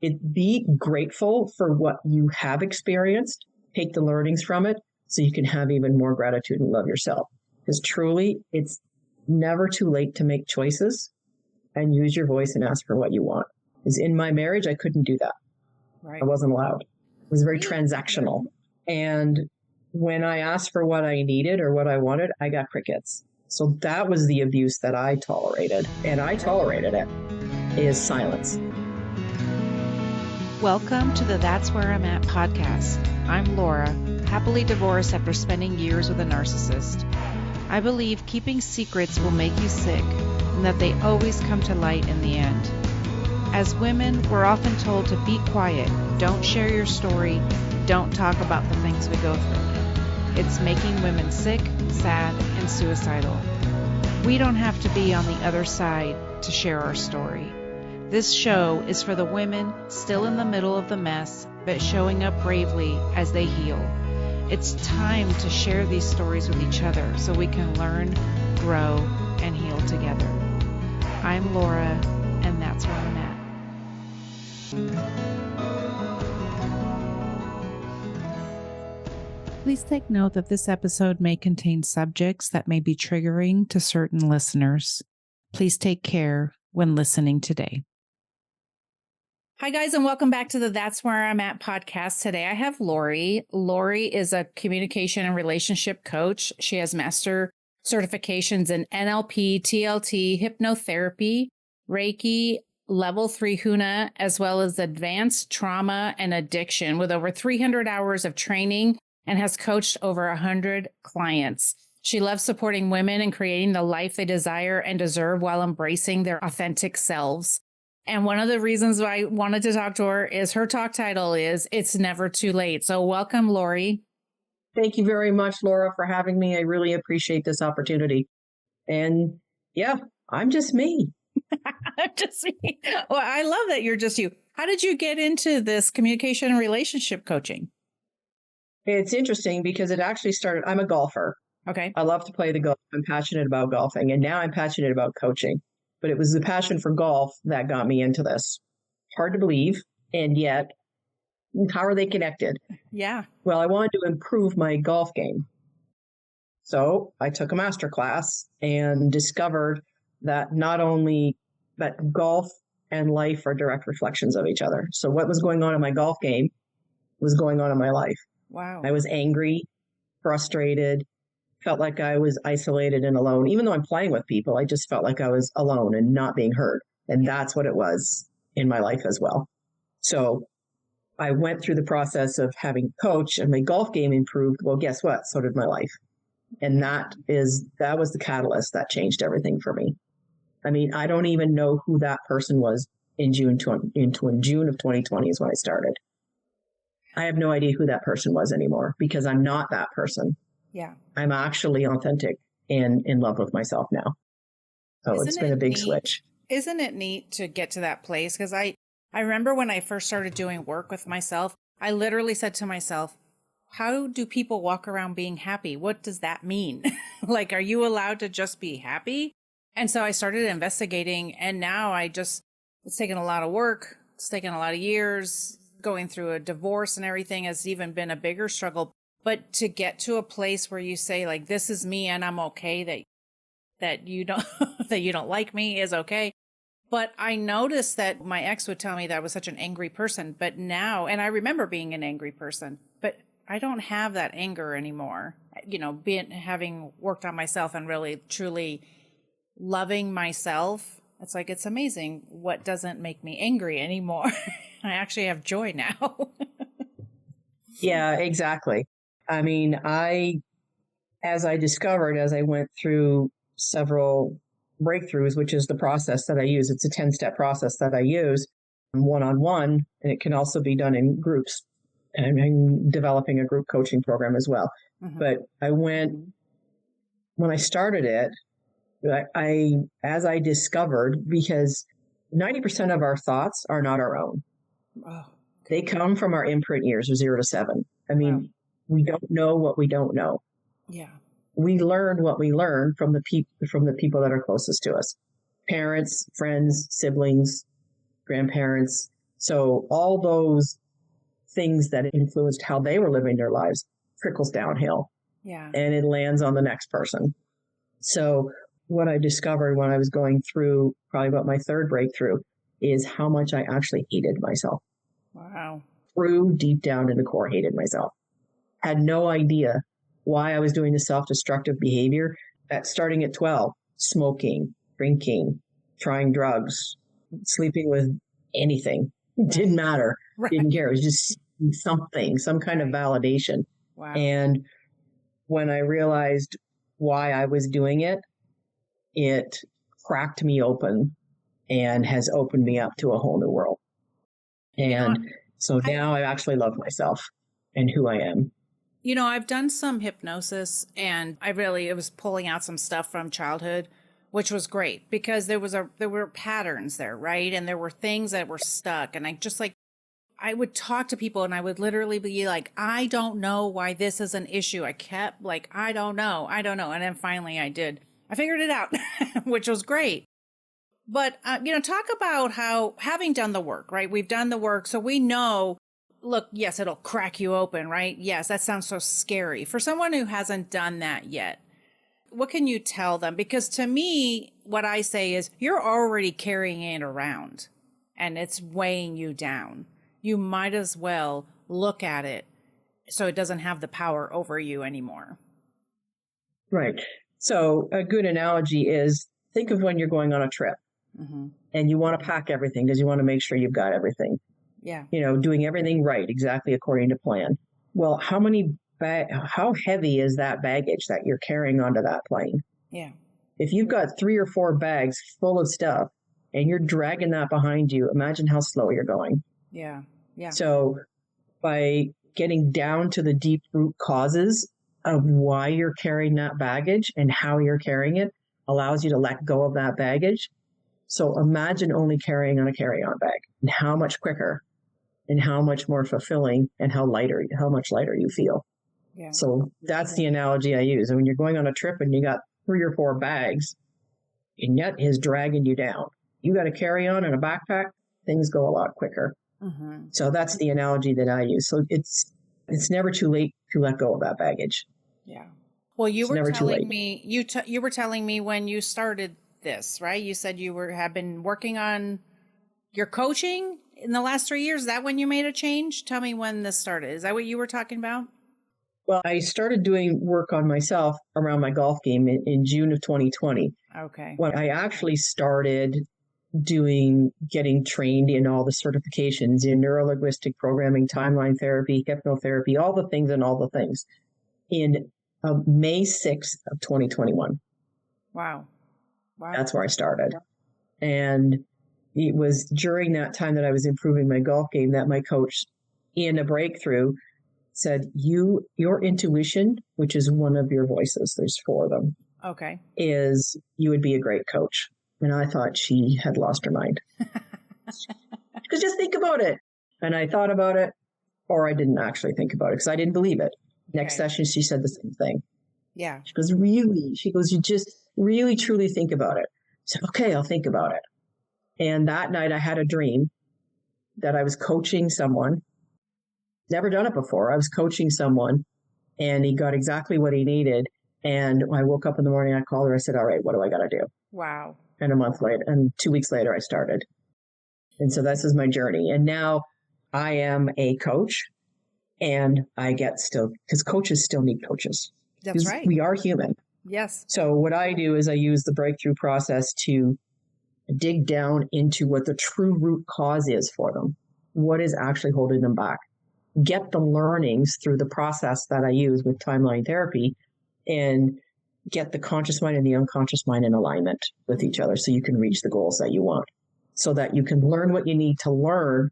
be grateful for what you have experienced, take the learnings from it so you can have even more gratitude and love yourself. Because truly, it's never too late to make choices and use your voice and ask for what you want. Because in my marriage, I couldn't do that. Right. I wasn't allowed. It was very transactional. And when I asked for what I needed or what I wanted, I got crickets. So that was the abuse that I tolerated, and I tolerated it, is silence. Welcome to the That's Where I'm At podcast. I'm Laura, happily divorced after spending years with a narcissist. I believe keeping secrets will make you sick and that they always come to light in the end. As women, we're often told to be quiet, don't share your story, don't talk about the things we go through. It's making women sick, sad, and suicidal. We don't have to be on the other side to share our story. This show is for the women still in the middle of the mess, but showing up bravely as they heal. It's time to share these stories with each other so we can learn, grow, and heal together. I'm Laura, and that's where I'm at. Please take note that this episode may contain subjects that may be triggering to certain listeners. Please take care when listening today. Hi, guys, and welcome back to the That's Where I'm At podcast. Today I have Lori. Lori is a communication and relationship coach. She has master certifications in NLP, TLT, hypnotherapy, Reiki, Level 3 Huna, as well as advanced trauma and addiction with over 300 hours of training and has coached over 100 clients. She loves supporting women and creating the life they desire and deserve while embracing their authentic selves. And one of the reasons why I wanted to talk to her is her talk title is It's Never Too Late. So welcome, Lori. Thank you very much, Laura, for having me. I really appreciate this opportunity. And yeah, I'm just me. I'm just me. Well, I love that you're just you. How did you get into this communication and relationship coaching? It's interesting because it actually started, I'm a golfer. Okay. I love to play the golf. I'm passionate about golfing, and now I'm passionate about coaching. But it was the passion for golf that got me into this. Hard to believe, and yet, how are they connected? Yeah. Well, I wanted to improve my golf game. So I took a master class and discovered that not only that golf and life are direct reflections of each other. So what was going on in my golf game was going on in my life. Wow. I was angry, frustrated, felt like I was isolated and alone. Even though I'm playing with people, I just felt like I was alone and not being heard. And that's what it was in my life as well. So I went through the process of having a coach, and my golf game improved. Well, guess what? So did my life. And that was the catalyst that changed everything for me. I mean, I don't even know who that person was in June of 2020 is when I started. I have no idea who that person was anymore because I'm not that person. Yeah. I'm actually authentic and in love with myself now. So it's been a big switch. Isn't it neat to get to that place? Because I remember when I first started doing work with myself, I literally said to myself, how do people walk around being happy? What does that mean? Like, are you allowed to just be happy? And so I started investigating, and now it's taken a lot of work. It's taken a lot of years. Going through a divorce and everything has even been a bigger struggle. But to get to a place where you say, like, this is me and I'm okay, that you don't that you don't like me is okay. But I noticed that my ex would tell me that I was such an angry person. But now, and I remember being an angry person, but I don't have that anger anymore. You know, having worked on myself and really truly loving myself, it's like, it's amazing what doesn't make me angry anymore. I actually have joy now. Yeah, exactly. I mean, as I went through several breakthroughs, which is the process that I use. It's a 10-step process that I use one-on-one, and it can also be done in groups. And I'm developing a group coaching program as well. Mm-hmm. But when I started it, as I discovered, because 90% of our thoughts are not our own. Oh. They come from our imprint years, or 0 to 7. I mean, we don't know what we don't know. Yeah. We learn what we learn from the people that are closest to us. Parents, friends, siblings, grandparents. So all those things that influenced how they were living their lives trickles downhill. Yeah. And it lands on the next person. So what I discovered when I was going through probably about my third breakthrough is how much I actually hated myself. Wow. Through deep down in the core, hated myself. Had no idea why I was doing the self-destructive behavior at starting at 12, smoking, drinking, trying drugs, sleeping with anything. It didn't matter. Right. Didn't care. It was just something, some kind of validation. Wow. And when I realized why I was doing it, it cracked me open and has opened me up to a whole new world. And so now I actually love myself and who I am. You know, I've done some hypnosis and it was pulling out some stuff from childhood, which was great because there were patterns there, right? And there were things that were stuck. And I would talk to people and I would literally be like, I don't know why this is an issue. I kept like, I don't know. And then finally I figured it out, which was great. But, talk about how having done the work, right? We've done the work. So we know, look, yes, it'll crack you open, right? Yes, that sounds so scary. For someone who hasn't done that yet, what can you tell them? Because to me, what I say is you're already carrying it around and it's weighing you down. You might as well look at it so it doesn't have the power over you anymore. Right. So a good analogy is think of when you're going on a trip and you want to pack everything because you want to make sure you've got everything. Yeah. Doing everything right, exactly according to plan. Well, how heavy is that baggage that you're carrying onto that plane? Yeah. If you've got 3 or 4 bags full of stuff and you're dragging that behind you, imagine how slow you're going. Yeah. Yeah. So by getting down to the deep root causes of why you're carrying that baggage and how you're carrying it allows you to let go of that baggage. So imagine only carrying on a carry-on bag and how much quicker and how much more fulfilling and how much lighter you feel. Yeah. So that's the analogy I use. And when you're going on a trip and you got 3 or 4 bags and yet is dragging you down, you got a carry-on and a backpack, things go a lot quicker. So that's the analogy that I use. So it's never too late to let go of that baggage. Yeah. Well, you were telling me you were telling me when you started this, right? You said you had been working on your coaching in the last 3 years. Is that when you made a change? Tell me when this started. Is that what you were talking about? Well, I started doing work on myself around my golf game in June of 2020. Okay. When I actually started getting trained in all the certifications in neuro-linguistic programming, timeline therapy, hypnotherapy, all the things in May 6th of 2021. Wow. That's where I started. And it was during that time that I was improving my golf game that my coach in a breakthrough said, your intuition, which is one of your voices, there's 4 of them. Okay. Is you would be a great coach. And I thought she had lost her mind. Because just think about it. And I thought about it, or I didn't actually think about it because I didn't believe it. Next session, she said the same thing. Yeah. She goes, really? She goes, you just really, truly think about it. I said, okay, I'll think about it. And that night I had a dream that I was coaching someone. Never done it before. I was coaching someone and he got exactly what he needed. And I woke up in the morning, I called her, I said, all right, what do I got to do? Wow. And a month later, and 2 weeks later, I started. And so this is my journey. And now I am a coach and I get because coaches still need coaches. That's right. We are human. Yes. So what I do is I use the breakthrough process to dig down into what the true root cause is for them. What is actually holding them back? Get the learnings through the process that I use with timeline therapy and get the conscious mind and the unconscious mind in alignment with each other so you can reach the goals that you want, so that you can learn what you need to learn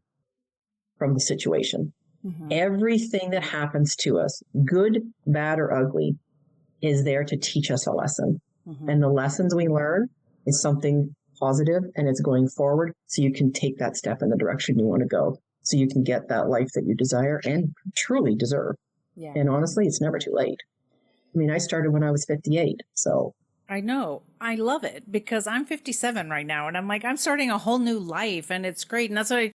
from the situation. Everything that happens to us, good, bad, or ugly, is there to teach us a lesson. And the lessons we learn is something positive and it's going forward so you can take that step in the direction you want to go, so you can get that life that you desire and truly deserve. Yeah. And honestly, it's never too late. I mean, I started when I was 58, so. I know. I love it because I'm 57 right now and I'm like, I'm starting a whole new life and it's great. And that's what I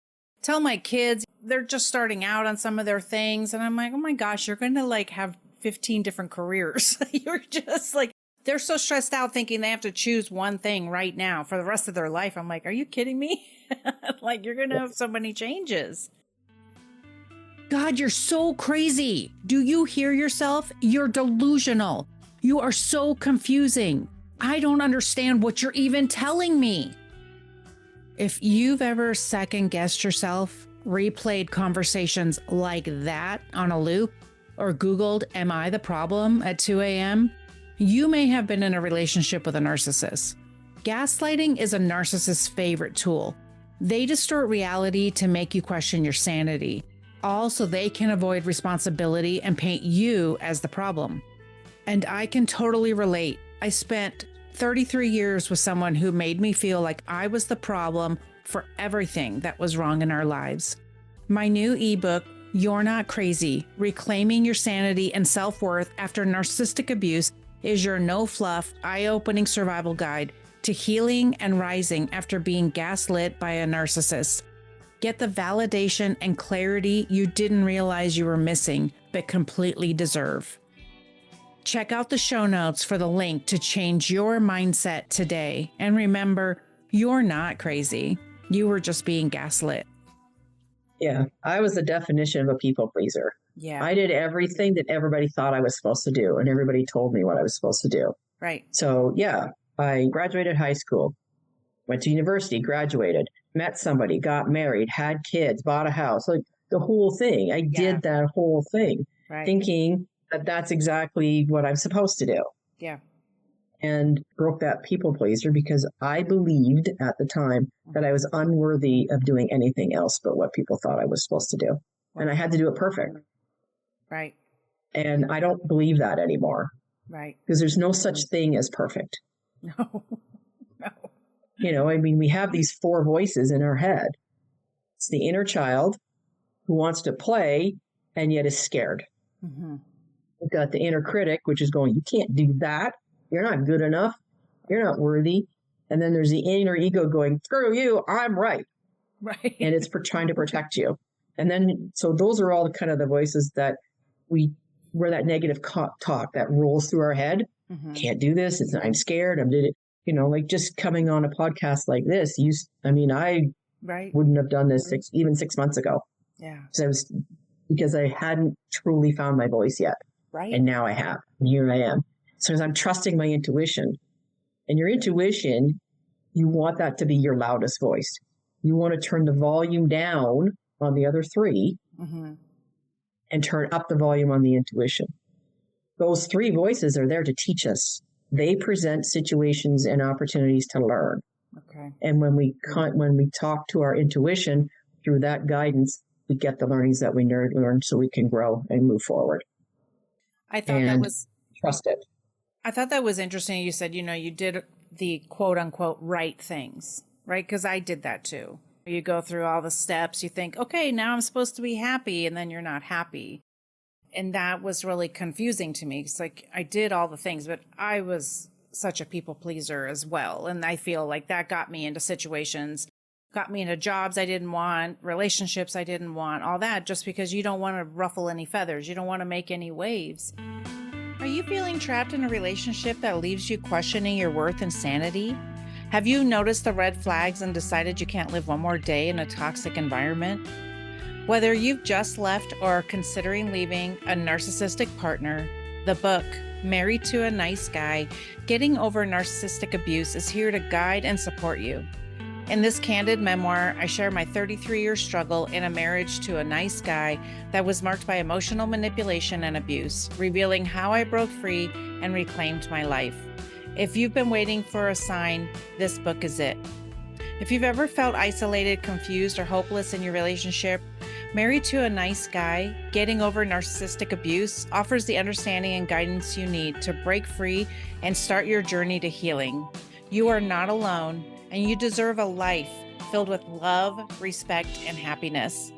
tell my kids, they're just starting out on some of their things. And I'm like, oh my gosh, you're going to like have 15 different careers. You're just like, they're so stressed out thinking they have to choose one thing right now for the rest of their life. I'm like, are you kidding me? Like, you're going to have so many changes. God, you're so crazy. Do you hear yourself? You're delusional. You are so confusing. I don't understand what you're even telling me. If you've ever second guessed yourself, replayed conversations like that on a loop, or Googled, am I the problem at 2 a.m., you may have been in a relationship with a narcissist. Gaslighting is a narcissist's favorite tool. They distort reality to make you question your sanity, all so they can avoid responsibility and paint you as the problem. And I can totally relate. I spent 33 years with someone who made me feel like I was the problem for everything that was wrong in our lives. My new ebook, You're Not Crazy, Reclaiming Your Sanity and Self-Worth After Narcissistic Abuse, is your no-fluff, eye-opening survival guide to healing and rising after being gaslit by a narcissist. Get the validation and clarity you didn't realize you were missing, but completely deserve. Check out the show notes for the link to change your mindset today. And remember, you're not crazy. You were just being gaslit. Yeah, I was the definition of a people pleaser. Yeah. I did everything that everybody thought I was supposed to do, and everybody told me what I was supposed to do. Right. So, yeah, I graduated high school, went to university, graduated, met somebody, got married, had kids, bought a house, like the whole thing. I did that whole thing, thinking that that's exactly what I'm supposed to do. Yeah. And broke that people pleaser because I believed at the time that I was unworthy of doing anything else but what people thought I was supposed to do. And I had to do it perfect. Right. And I don't believe that anymore. Right. Because there's no such thing as perfect. No. No. You know, I mean, we have these four voices in our head. It's the inner child who wants to play and yet is scared. Mm-hmm. We've got the inner critic, which is going, you can't do that. You're not good enough. You're not worthy. And then there's the inner ego going, screw you, I'm right. Right. And it's for trying to protect you. And then, so those are all the kind of the voices that where that negative talk that rolls through our head. Mm-hmm. Can't do this. I'm scared. You know, like just coming on a podcast like this. I wouldn't have done this even 6 months ago. Yeah. Because I hadn't truly found my voice yet. Right. And now I have. And here I am. So as I'm trusting my intuition, and your intuition, you want that to be your loudest voice. You want to turn the volume down on the other three and turn up the volume on the intuition. Those three voices are there to teach us. They present situations and opportunities to learn. Okay. And when we talk to our intuition through that guidance, we get the learnings that we learn so we can grow and move forward. I thought that was trust it. I thought that was interesting. You said, you did the quote unquote right things, right? Because I did that too. You go through all the steps, you think, okay, now I'm supposed to be happy, and then you're not happy. And that was really confusing to me. It's like I did all the things, but I was such a people pleaser as well. And I feel like that got me into situations, got me into jobs I didn't want, relationships I didn't want, all that just because you don't want to ruffle any feathers. You don't want to make any waves. Are you feeling trapped in a relationship that leaves you questioning your worth and sanity? Have you noticed the red flags and decided you can't live one more day in a toxic environment? Whether you've just left or are considering leaving a narcissistic partner, the book, Married to a Nice Guy, Getting Over Narcissistic Abuse is here to guide and support you. In this candid memoir, I share my 33-year struggle in a marriage to a nice guy that was marked by emotional manipulation and abuse, revealing how I broke free and reclaimed my life. If you've been waiting for a sign, this book is it. If you've ever felt isolated, confused, or hopeless in your relationship, Married to a Nice Guy, Getting Over Narcissistic Abuse offers the understanding and guidance you need to break free and start your journey to healing. You are not alone, and you deserve a life filled with love, respect, and happiness.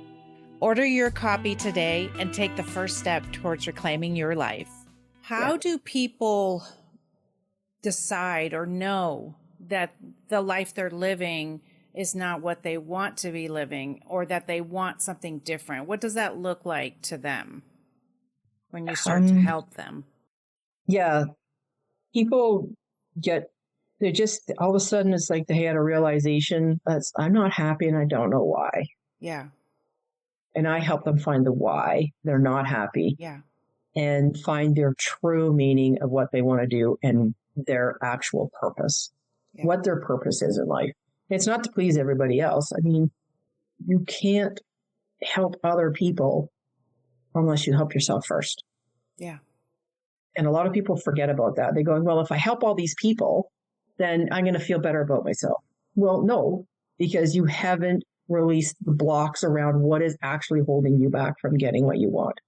Order your copy today and take the first step towards reclaiming your life. How do people decide or know that the life they're living is not what they want to be living, or that they want something different? What does that look like to them when you start to help them? Yeah. People they just, all of a sudden, it's like they had a realization that I'm not happy and I don't know why. Yeah. And I help them find the why they're not happy. Yeah. And find their true meaning of what they want to do and their actual purpose, what their purpose is in life. It's not to please everybody else. I mean, you can't help other people unless you help yourself first. Yeah. And a lot of people forget about that. They're going, well, if I help all these people, then I'm going to feel better about myself. Well, no, because you haven't released the blocks around what is actually holding you back from getting what you want.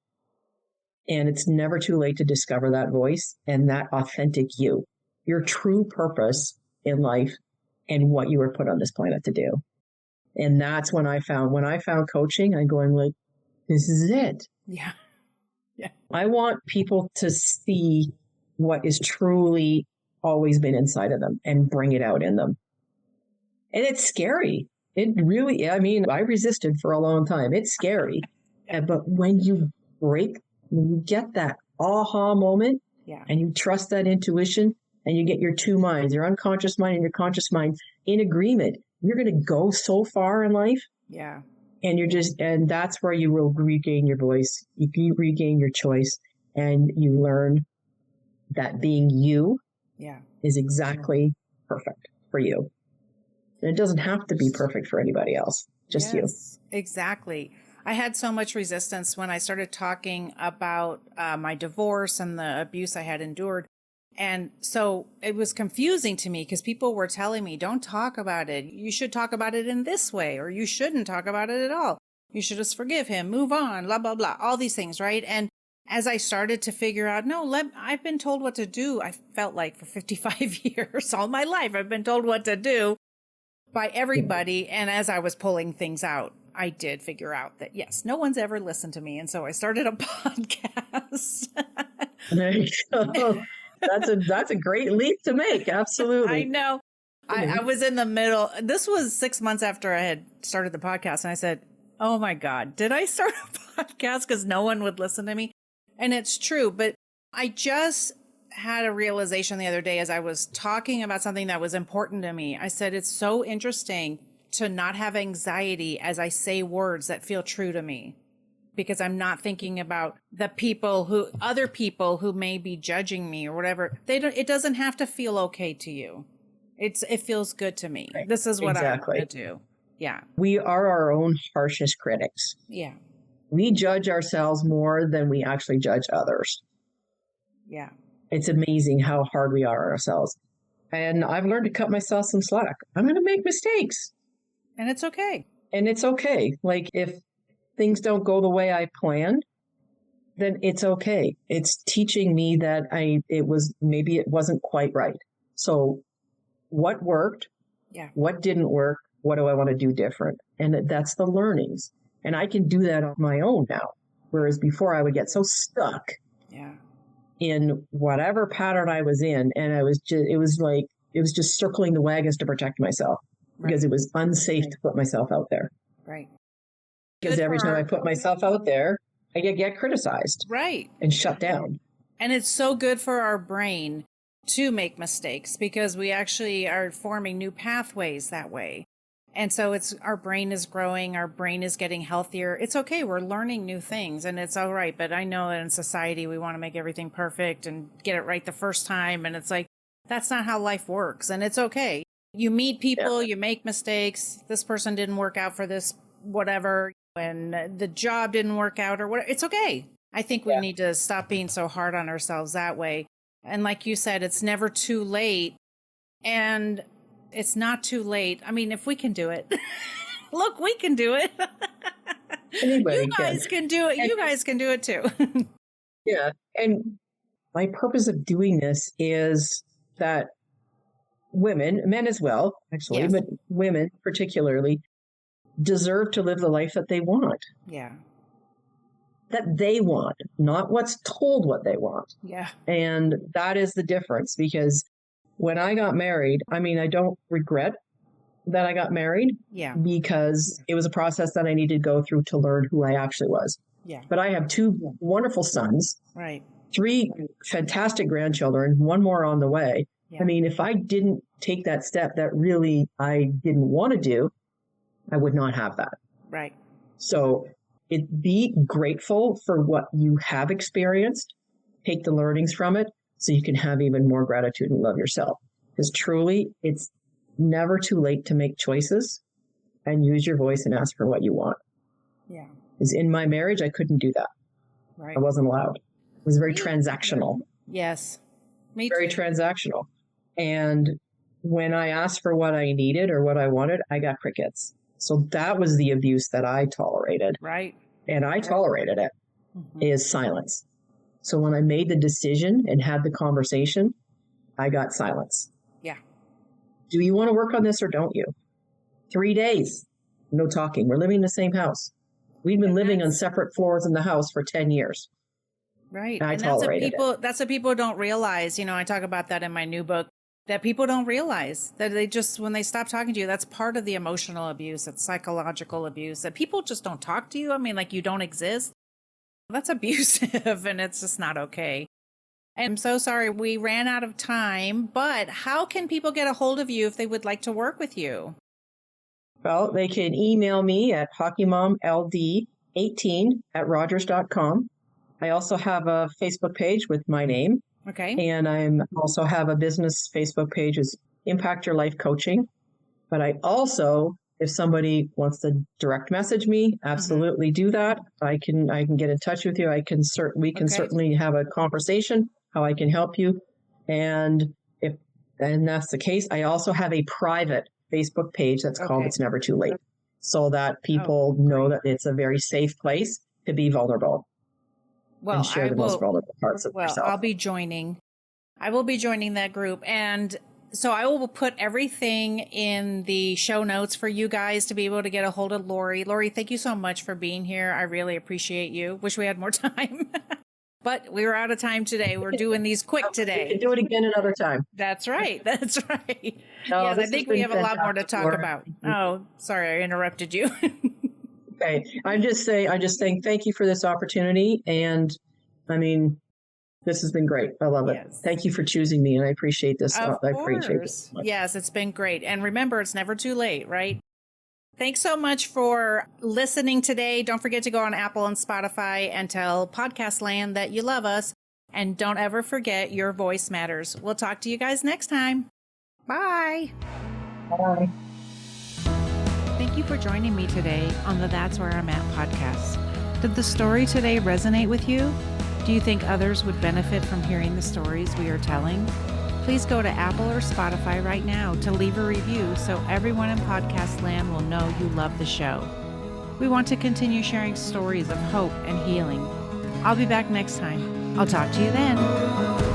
And it's never too late to discover that voice and that authentic you, your true purpose in life and what you were put on this planet to do. And that's when I found coaching, I'm going like, this is it. Yeah. Yeah. I want people to see what is truly always been inside of them and bring it out in them. And it's scary. It really, I mean, I resisted for a long time. It's scary. But when you get that aha moment, and you trust that intuition, and you get your two minds, your unconscious mind and your conscious mind in agreement, you're going to go so far in life. Yeah. And that's where you will regain your voice. You regain your choice, and you learn that being you is exactly perfect for you. And it doesn't have to be perfect for anybody else, just you. Exactly. I had so much resistance when I started talking about my divorce and the abuse I had endured. And so it was confusing to me because people were telling me, don't talk about it. You should talk about it in this way, or you shouldn't talk about it at all. You should just forgive him, move on, blah, blah, blah, all these things, right? And as I started to figure out, I've been told what to do. I felt like for 55 years, all my life, I've been told what to do by everybody. And as I was pulling things out, I did figure out that, yes, no one's ever listened to me. And so I started a podcast. There you go. That's a great leap to make. Absolutely. I know. I was in the middle. This was 6 months after I had started the podcast. And I said, oh my God, did I start a podcast? Because no one would listen to me. And it's true. But I just had a realization the other day as I was talking about something that was important to me. I said, it's so interesting to not have anxiety as I say words that feel true to me, because I'm not thinking about other people who may be judging me or whatever. It doesn't have to feel okay to you. It feels good to me. Right. This is what I want to do. Yeah. We are our own harshest critics. Yeah. We judge ourselves more than we actually judge others. Yeah. It's amazing how hard we are on ourselves. And I've learned to cut myself some slack. I'm going to make mistakes. And it's okay. Like if things don't go the way I planned, then it's okay. It's teaching me that it wasn't quite right. So what worked? Yeah. What didn't work? What do I want to do different? And that's the learnings. And I can do that on my own now. Whereas before I would get so stuck in whatever pattern I was in. And it was just circling the wagons to protect myself because it was unsafe to put myself out there. Right. Because every time I put myself out there, I get criticized. Right. And shut down. And it's so good for our brain to make mistakes because we actually are forming new pathways that way. And so our brain is growing, our brain is getting healthier. It's okay. We're learning new things and it's all right. But I know that in society, we want to make everything perfect and get it right the first time. And it's like, that's not how life works. And it's okay. You meet people, you make mistakes. This person didn't work out for this, whatever. And the job didn't work out or whatever. It's okay. I think we need to stop being so hard on ourselves that way. And like you said, it's never too late. And it's not too late. I mean, if we can do it, look, we can do it. Anybody you guys can do it. You guys can do it too. Yeah. And my purpose of doing this is that women, men as well, actually, but women particularly, deserve to live the life that they want. Yeah. That they want, not what's told what they want. Yeah. 'Cause that is the difference because when I got married, I mean, I don't regret that I got married. Yeah. Because it was a process that I needed to go through to learn who I actually was. Yeah. But I have 2 wonderful sons. Right. 3 fantastic grandchildren, 1 more on the way. Yeah. I mean, if I didn't take that step that really I didn't want to do, I would not have that. Right. So be grateful for what you have experienced, take the learnings from it so you can have even more gratitude and love yourself. Because truly, it's never too late to make choices and use your voice and ask for what you want. Yeah. Because in my marriage, I couldn't do that. Right. I wasn't allowed. It was very transactional. Yes. Me Very too. transactional. And when I asked for what I needed or what I wanted, I got crickets. So that was the abuse that I tolerated. Right. And I tolerated it, is silence. So when I made the decision and had the conversation, I got silence. Yeah. Do you want to work on this or don't you? 3 days, no talking. We're living in the same house. We've been living on separate floors in the house for 10 years. Right. And I and tolerated it. That's what people don't realize. I talk about that in my new book, that people don't realize that when they stop talking to you, that's part of the emotional abuse. It's psychological abuse, that people just don't talk to you. I mean, like you don't exist. That's abusive and it's just not okay. I'm so sorry we ran out of time, but how can people get a hold of you if they would like to work with you? Well, they can email me at hockeymomld18@rogers.com. I also have a Facebook page with my name. Okay. And I also have a business Facebook page, is Impact Your Life Coaching. But I also, if somebody wants to direct message me, absolutely do that. I can get in touch with you. We can certainly have a conversation, how I can help you. And if that's the case, I also have a private Facebook page that's called It's Never Too Late, so that people know that it's a very safe place to be vulnerable. Well, and share the most vulnerable parts of yourself. I will be joining that group. And so I will put everything in the show notes for you guys to be able to get a hold of Lori. Lori, thank you so much for being here. I really appreciate you. Wish we had more time, but we were out of time today. We're doing these quick today. We can do it again another time. That's right. That's right. No, yes, I think we have a lot more to talk about. Oh, sorry, I interrupted you. Okay. I'm just saying thank you for this opportunity. And I mean, this has been great. I love it. Thank you for choosing me. And I appreciate this. I appreciate this. Yes, it's been great. And remember, it's never too late, right? Thanks so much for listening today. Don't forget to go on Apple and Spotify and tell Podcast Land that you love us. And don't ever forget, your voice matters. We'll talk to you guys next time. Bye. Bye. Thank you for joining me today on the That's Where I'm At podcast. Did the story today resonate with you? Do you think others would benefit from hearing the stories we are telling? Please go to Apple or Spotify right now to leave a review so everyone in podcast land will know you love the show. We want to continue sharing stories of hope and healing. I'll be back next time. I'll talk to you then.